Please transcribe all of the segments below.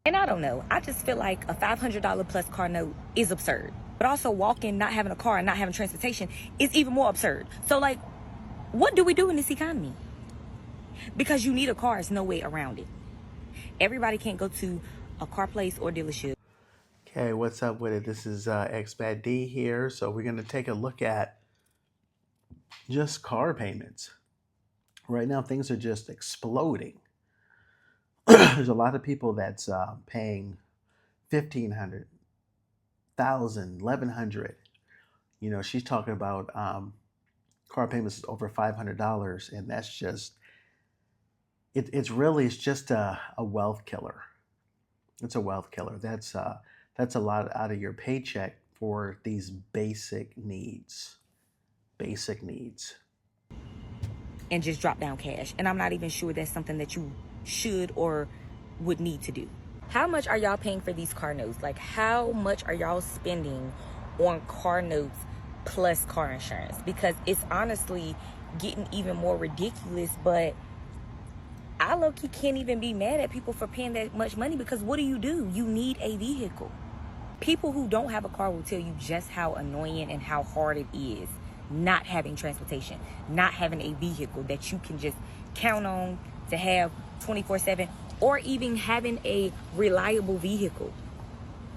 And I don't know. I just feel like a $500 plus car note is absurd. But also walking, not having a car and not having transportation is even more absurd. So like, what do we do in this economy? Because you need a car, there's no way around it. Everybody can't go to a car place or dealership. Okay, what's up with it? This is Expat D here. So we're going to take a look at just car payments. Right now, things are just exploding. There's a lot of people that's paying 1,500, 1,000, 1,100. You know, she's talking about car payments over $500, and that's just it's just a wealth killer. It's a wealth killer. That's a lot out of your paycheck for these basic needs. Basic needs. And just drop down cash. And I'm not even sure that's something that you should or would need to do. How much are y'all paying for these car notes? Like, how much are y'all spending on car notes plus car insurance? Because it's honestly getting even more ridiculous. But I low-key can't even be mad at people for paying that much money, because what do? You need a vehicle. People who don't have a car will tell you just how annoying and how hard it is not having transportation, not having a vehicle that you can just count on to have 24/7, or even having a reliable vehicle.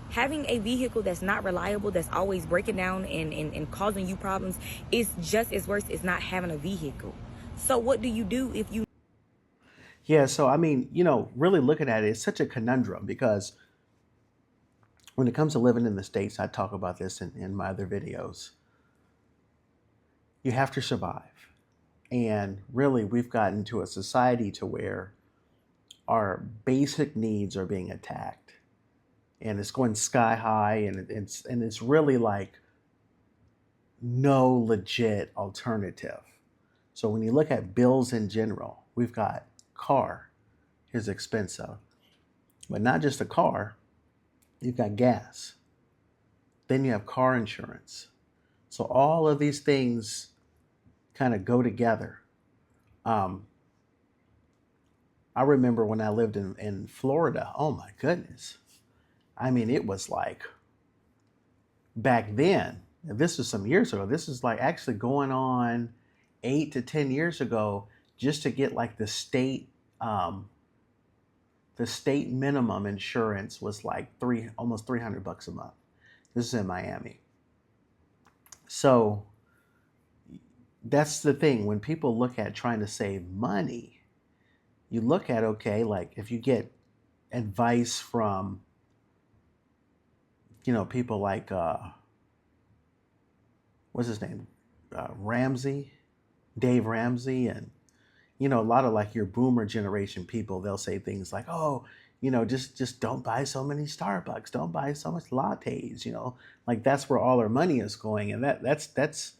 Having a vehicle that's not reliable, that's always breaking down and causing you problems, is just as worse as not having a vehicle. So what do you do if you... Yeah, so I mean, really looking at it, it's such a conundrum because when it comes to living in the States, I talk about this in my other videos. You have to survive. And really, we've gotten to a society to where our basic needs are being attacked. And it's going sky high, and it's really like no legit alternative. So when you look at bills in general, we've got car is expensive, but not just a car. You've got gas. Then you have car insurance. So all of these things kind of go together. Um, I remember when I lived in Florida. Oh my goodness. I mean, it was like back then, this was some years ago. This is like actually going on 8 to 10 years ago, just to get like the state minimum insurance was like almost $300 a month. This is in Miami. So that's the thing. When people look at trying to save money, you look at, okay, like if you get advice from, people like, what's his name? Ramsey, Dave Ramsey, and, a lot of like your boomer generation people, they'll say things like, oh, just don't buy so many Starbucks, don't buy so much lattes, like that's where all our money is going. And that's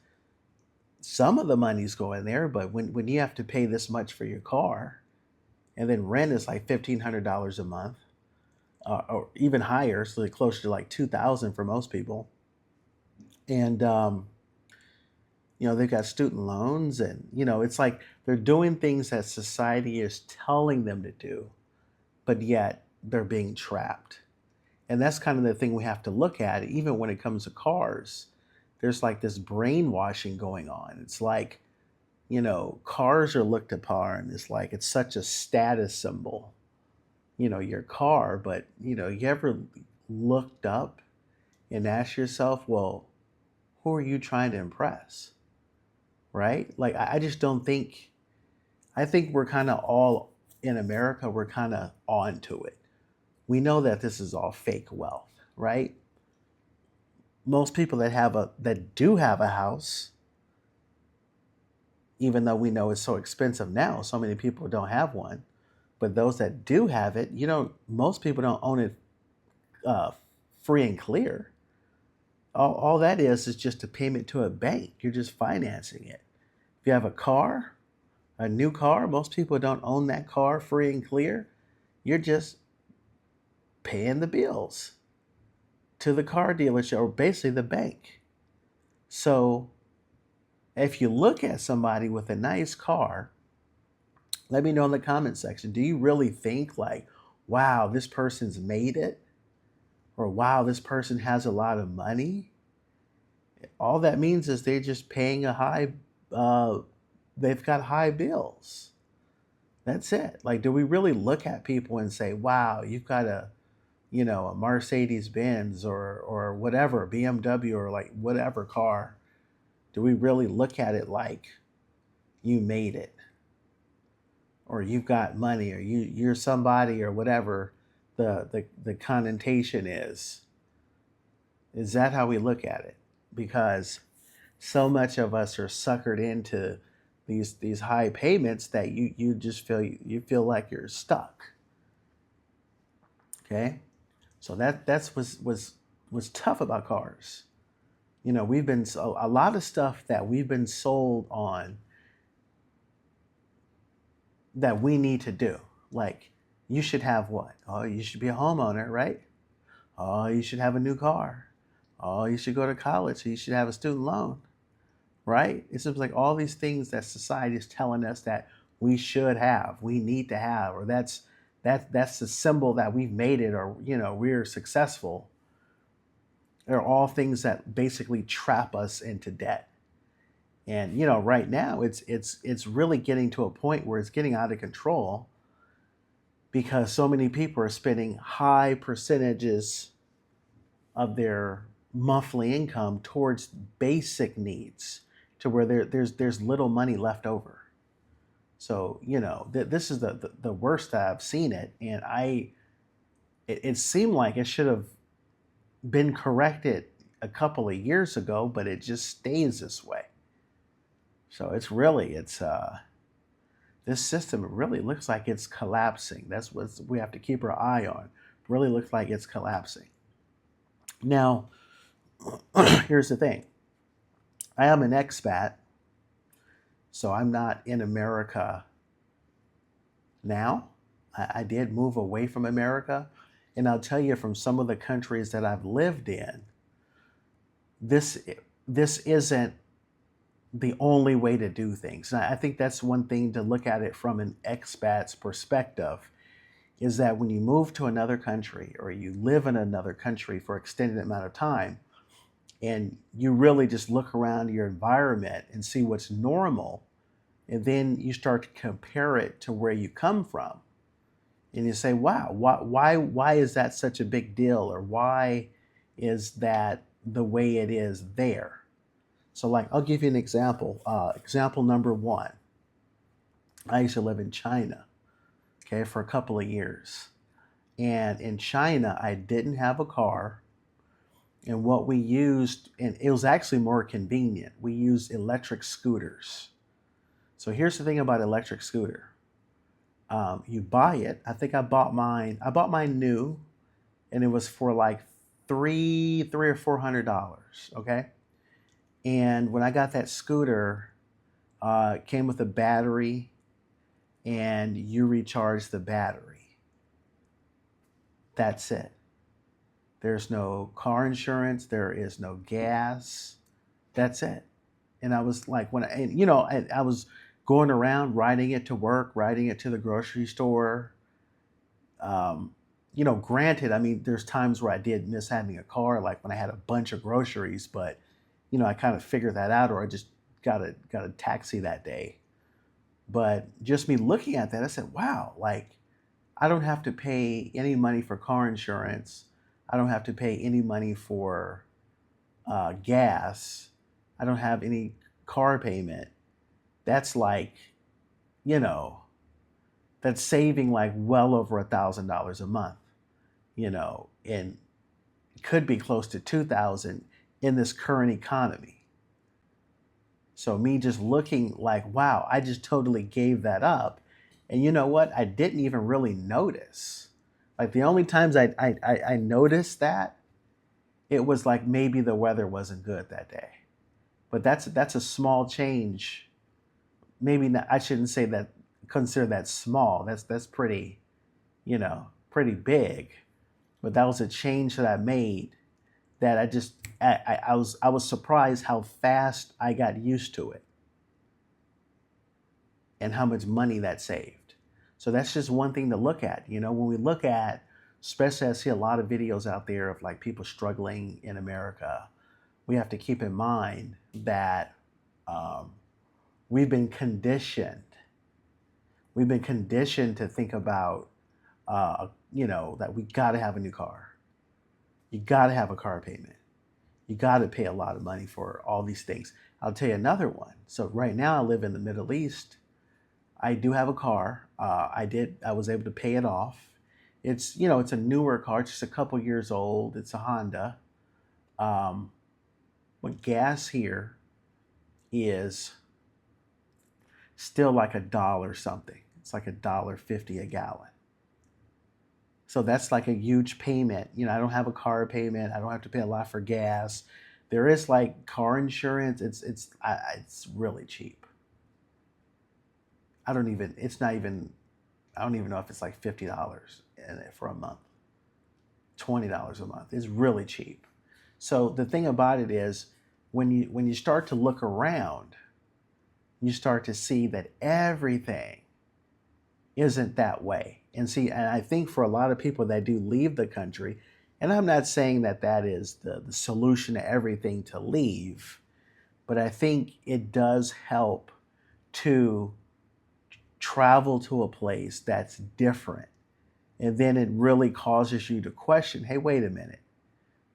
some of the money's going there, but when you have to pay this much for your car, and then rent is like $1,500 a month, or even higher, so closer to like 2,000 for most people, and they've got student loans, and it's like they're doing things that society is telling them to do, but yet they're being trapped. And that's kind of the thing we have to look at, even when it comes to cars. There's like this brainwashing going on. It's like, cars are looked upon as like it's such a status symbol, your car. But, you ever looked up and asked yourself, well, who are you trying to impress? Right? Like, I just don't think, I think we're kind of all in America, we're kind of on to it. We know that this is all fake wealth, right? Most people that do have a house, even though we know it's so expensive now, so many people don't have one. But those that do have it, most people don't own it uh, free and clear. All that is just a payment to a bank. You're just financing it. If you have a new car, most people don't own that car free and clear. You're just paying the bills to the car dealership, or basically the bank. So if you look at somebody with a nice car, let me know in the comment section. Do you really think like, wow, this person's made it, or wow, this person has a lot of money. All that means is they're just paying a high, uh, they've got high bills. That's it. Like, do we really look at people and say, wow, you've got a Mercedes Benz or whatever, BMW or like whatever car? Do we really look at it like you made it, or you've got money, or you're somebody, or whatever the connotation is? Is that how we look at it? Because so much of us are suckered into these high payments that you just feel like you're stuck. Okay, so that's was tough about cars. We've been a lot of stuff that we've been sold on that we need to do. Like, you should have what? Oh, you should be a homeowner, right? Oh, you should have a new car. Oh, you should go to college. So you should have a student loan, right? It seems like all these things that society is telling us that we should have, we need to have, or that's the symbol that we've made it, or we're successful. Are all things that basically trap us into debt. And right now it's really getting to a point where it's getting out of control, because so many people are spending high percentages of their monthly income towards basic needs, to where there's little money left over. So this is the worst that I've seen it, and it seemed like it should have been corrected a couple of years ago, but it just stays this way. So it's this system really looks like it's collapsing. That's what we have to keep our eye on. Really looks like it's collapsing. Now, here's the thing. I am an expat, so I'm not in America now. I did move away from America, and I'll tell you, from some of the countries that I've lived in, this isn't the only way to do things. And I think that's one thing to look at it from an expat's perspective, is that when you move to another country, or you live in another country for an extended amount of time, and you really just look around your environment and see what's normal, and then you start to compare it to where you come from, and you say, wow, why is that such a big deal, or why is that the way it is there? So, like, I'll give you an example. Example number one. I used to live in China, okay, for a couple of years. And in China, I didn't have a car. And what we used, and it was actually more convenient, we used electric scooters. So here's the thing about electric scooter. You buy it. I think I bought mine new, and it was for like $300 or $400, okay? And when I got that scooter, it came with a battery, and you recharge the battery. That's it. There's no car insurance. There is no gas. That's it. And I was like, I was going around riding it to work, riding it to the grocery store. Granted, I mean, there's times where I did miss having a car, like when I had a bunch of groceries, but I kind of figured that out, or I just got a taxi that day. But just me looking at that, I said, wow, like, I don't have to pay any money for car insurance. I don't have to pay any money for gas. I don't have any car payment. That's like, that's saving like well over $1,000 a month, and it could be close to 2,000 in this current economy. So me just looking like, wow, I just totally gave that up. And you know what? I didn't even really notice. Like, the only times I noticed that, it was like maybe the weather wasn't good that day. But that's a small change. Maybe not, I shouldn't say that, consider that small. That's pretty, pretty big. But that was a change that I made, that I was surprised how fast I got used to it, and how much money that saved. So that's just one thing to look at. You know, when we look at, especially I see a lot of videos out there of like people struggling in America, we have to keep in mind that um, we've been conditioned. We've been conditioned to think about, that we got to have a new car. You got to have a car payment. You got to pay a lot of money for all these things. I'll tell you another one. So right now I live in the Middle East. I do have a car. I was able to pay it off. It's a newer car. It's just a couple years old. It's a Honda. Um, but gas here is still like $1 something. It's like $1.50 a gallon. So that's like a huge payment. I don't have a car payment. I don't have to pay a lot for gas. There is like car insurance. It's really cheap. I don't even know if it's like $50 for a month, $20 a month. It's really cheap. So the thing about it is, when you start to look around, you start to see that everything isn't that way. And I think for a lot of people that do leave the country, and I'm not saying that is the solution to everything to leave, but I think it does help to travel to a place that's different. And then it really causes you to question, hey, wait a minute.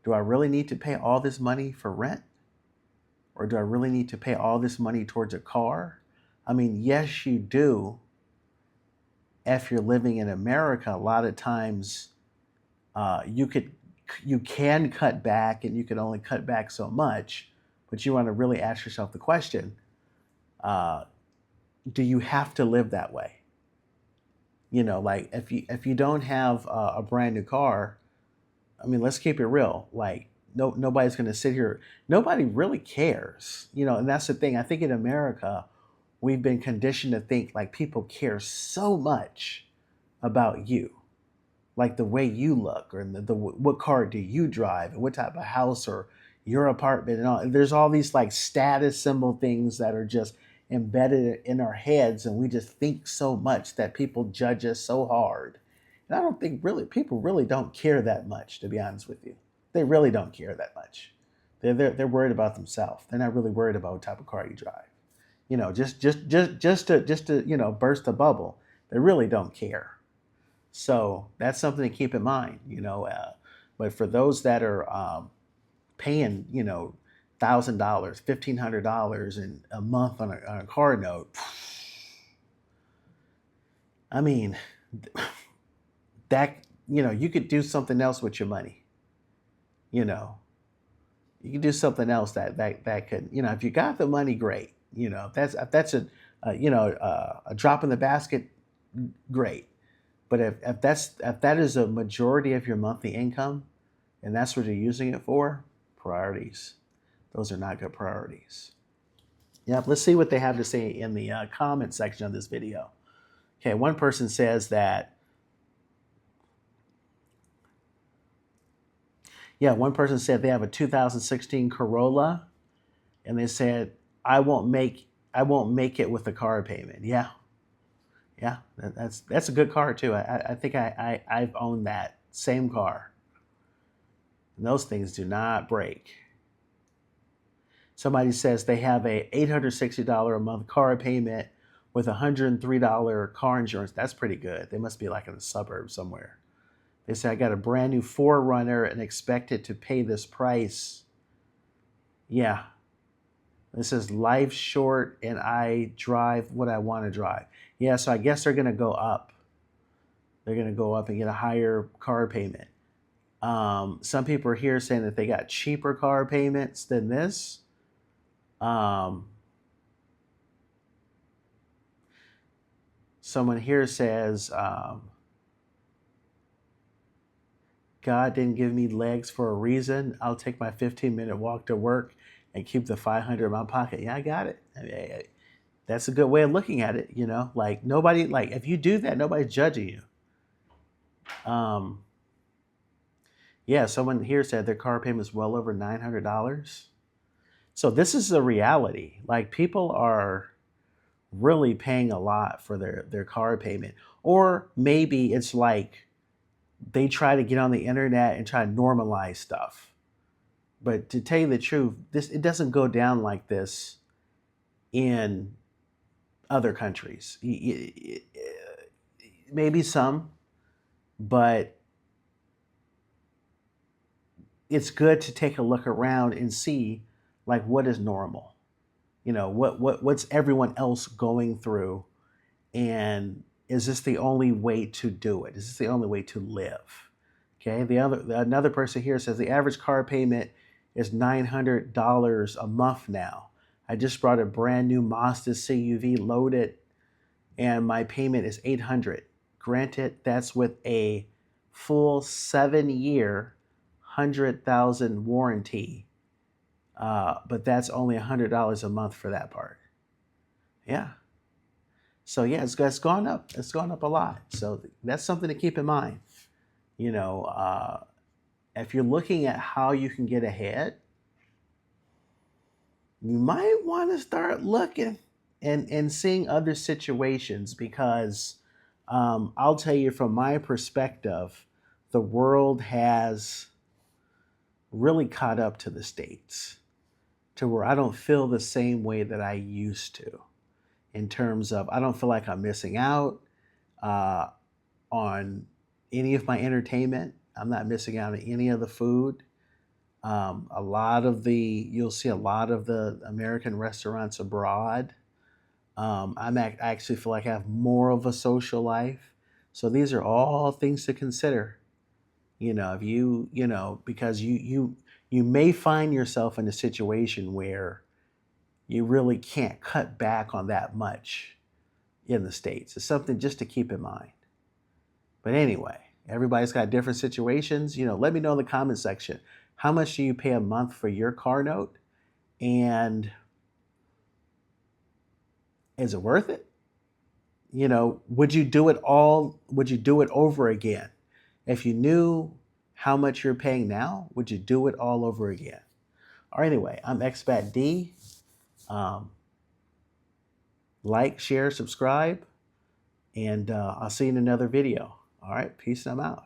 Do I really need to pay all this money for rent? Or do I really need to pay all this money towards a car? I mean, yes, you do. If you're living in America, a lot of times you can cut back, and you can only cut back so much. But you want to really ask yourself the question, do you have to live that way? Like if you don't have a brand new car, I mean, let's keep it real. Like nobody's going to sit here. Nobody really cares, and that's the thing. I think in America, we've been conditioned to think like people care so much about you, like the way you look, or what car do you drive, and what type of house or your apartment, and all. There's all these like status symbol things that are just embedded in our heads, and we just think so much that people judge us so hard. And I don't think people really don't care that much, to be honest with you. They really don't care that much. They're worried about themselves. They're not really worried about what type of car you drive. Just to burst a bubble. They really don't care. So that's something to keep in mind. But for those that are paying $1,000, $1,500 in a month on a car note, I mean, that you could do something else with your money. You could do something else that could, if you got the money, great. That's a drop in the basket, great. But if that is a majority of your monthly income, and that's what you're using it for, priorities. Those are not good priorities. Yeah, let's see what they have to say in the comment section of this video. Okay, one person says that, one person said they have a 2016 Corolla, and they said, I won't make it with the car payment. Yeah, that's a good car too. I think I've owned that same car. And those things do not break. Somebody says they have a $860 a month car payment with $103 car insurance. That's pretty good. They must be like in the suburbs somewhere. They say, I got a brand new 4Runner and expected to pay this price. Yeah. This is life short, and I drive what I want to drive. Yeah, so I guess they're going to go up. They're going to go up and get a higher car payment. Some people are here saying that they got cheaper car payments than this. Someone here says, God didn't give me legs for a reason. I'll take my 15-minute walk to work and keep the $500 in my pocket. Yeah, I got it. I mean, that's a good way of looking at it. Like nobody, like if you do that, nobody's judging you. Yeah, someone here said their car payment is well over $900. So this is a reality. Like people are really paying a lot for their car payment. Or maybe it's like they try to get on the internet and try to normalize stuff. But to tell you the truth, it doesn't go down like this in other countries. Maybe some, but it's good to take a look around and see like what is normal. You know, what's everyone else going through, and is this the only way to do it? Is this the only way to live? Okay. Another person here says the average car payment is $900 a month now. I just brought a brand new Mazda CUV loaded, and my payment is $800. Granted, that's with a full 7-year, 100,000 warranty, but that's only $100 a month for that part. Yeah. So yeah, it's gone up. It's gone up a lot. So that's something to keep in mind. You know, if you're looking at how you can get ahead, you might want to start looking and seeing other situations, because I'll tell you from my perspective, the world has really caught up to the States to where I don't feel the same way that I used to, in terms of I don't feel like I'm missing out on any of my entertainment. I'm not missing out on any of the food. You'll see a lot of the American restaurants abroad. I actually feel like I have more of a social life. So these are all things to consider. You know, if because you may find yourself in a situation where you really can't cut back on that much in the States. It's something just to keep in mind. But anyway, everybody's got different situations. You know, let me know in the comment section, how much do you pay a month for your car note? And is it worth it? You know, would you do it over again? If you knew how much you're paying now, would you do it all over again? Or anyway, I'm Expat D. Like, share, subscribe, and I'll see you in another video. All right, peace and I'm out.